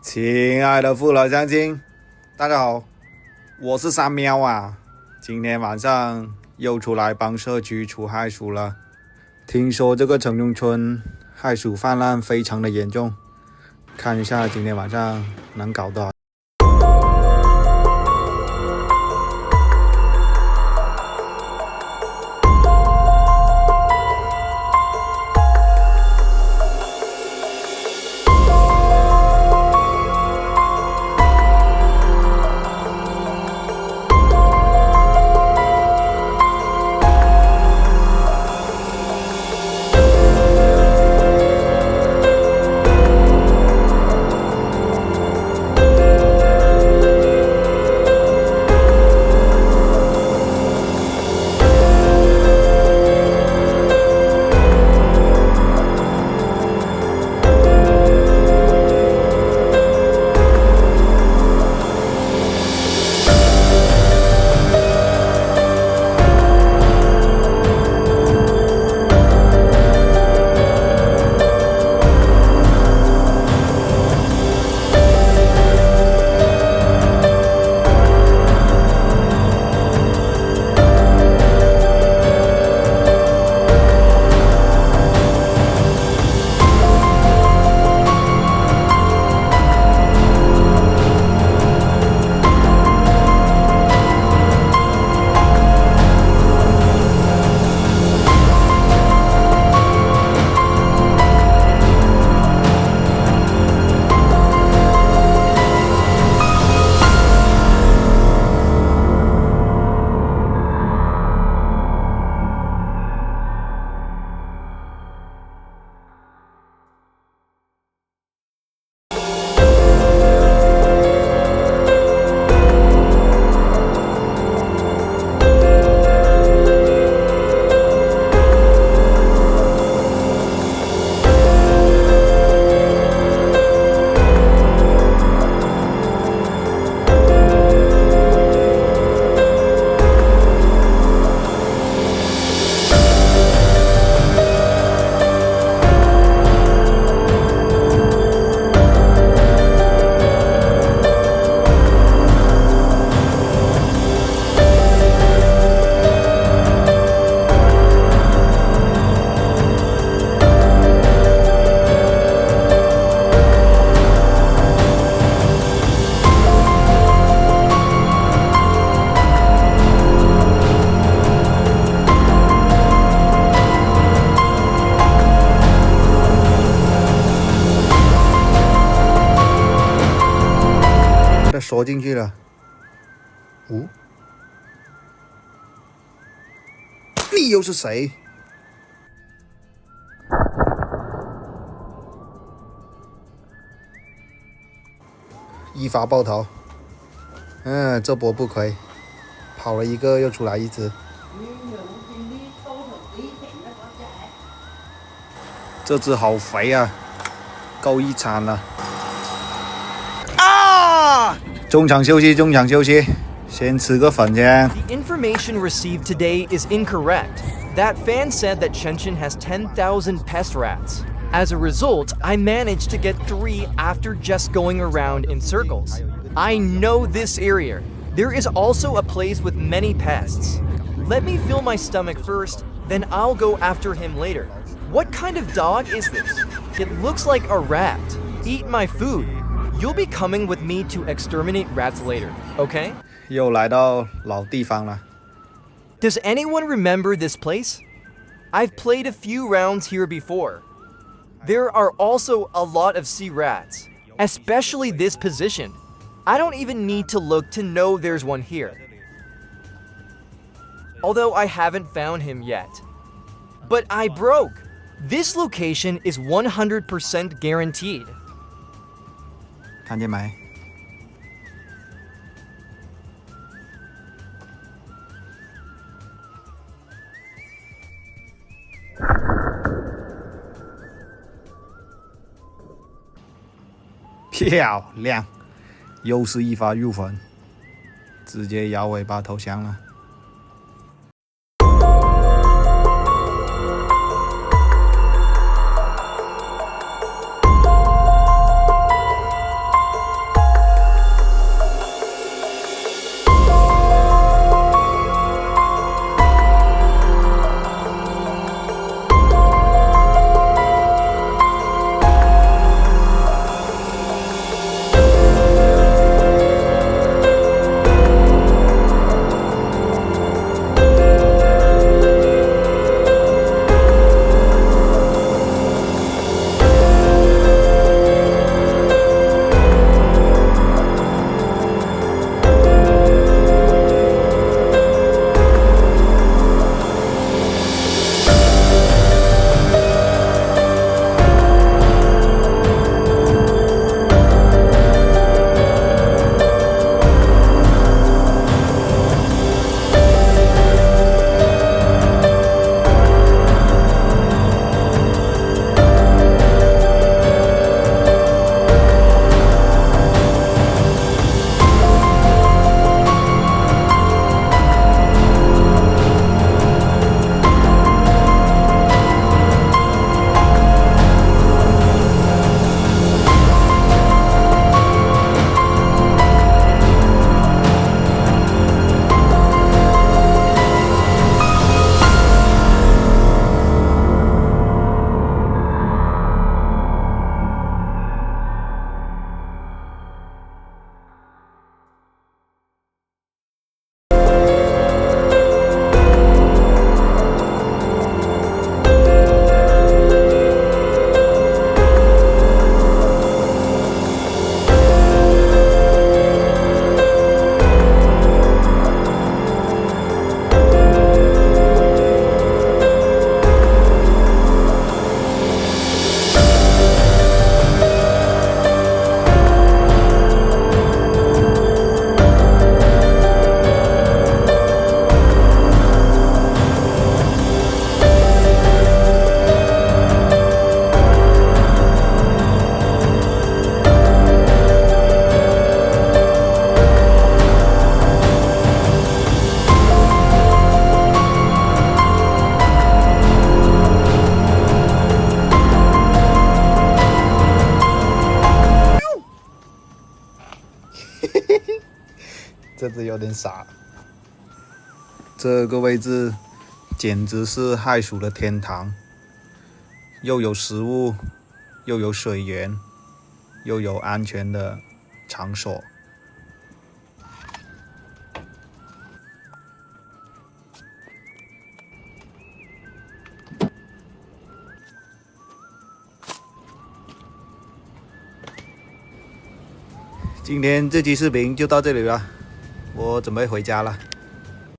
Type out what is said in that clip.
亲爱的父老乡亲，大家好，我是三喵啊。今天晚上又出来帮社区除害鼠了。听说这个城中村害鼠泛滥非常的严重，看一下今天晚上能搞多少。锁进去了。你又是谁？一发爆头。这波不亏，跑了一个又出来一只。这只好肥啊，够一餐了。中场休息，先吃个粉先。 The information received today is incorrect. That fan said that Shenzhen has 10,000 pest rats. As a result, I managed to get 3 after just going around in circles. I know this area. There is also a place with many pests. Let me fill my stomach first, then I'll go after him later. What kind of dog is this? It looks like a rat. Eat my food. You'll be coming with me to exterminate rats later, okay? 又来到老地方了。 Does anyone remember this place? I've played a few rounds here before. There are also a lot of sea rats, especially this position. I don't even need to look to know there's one here. Although I haven't found him yet. But I broke. This location is 100% guaranteed. 看见没？漂亮，又是一发入魂，直接摇尾巴投降了。这只有点傻。这个位置简直是害鼠的天堂，又有食物，又有水源，又有安全的场所。今天这期视频就到这里了，我准备回家了。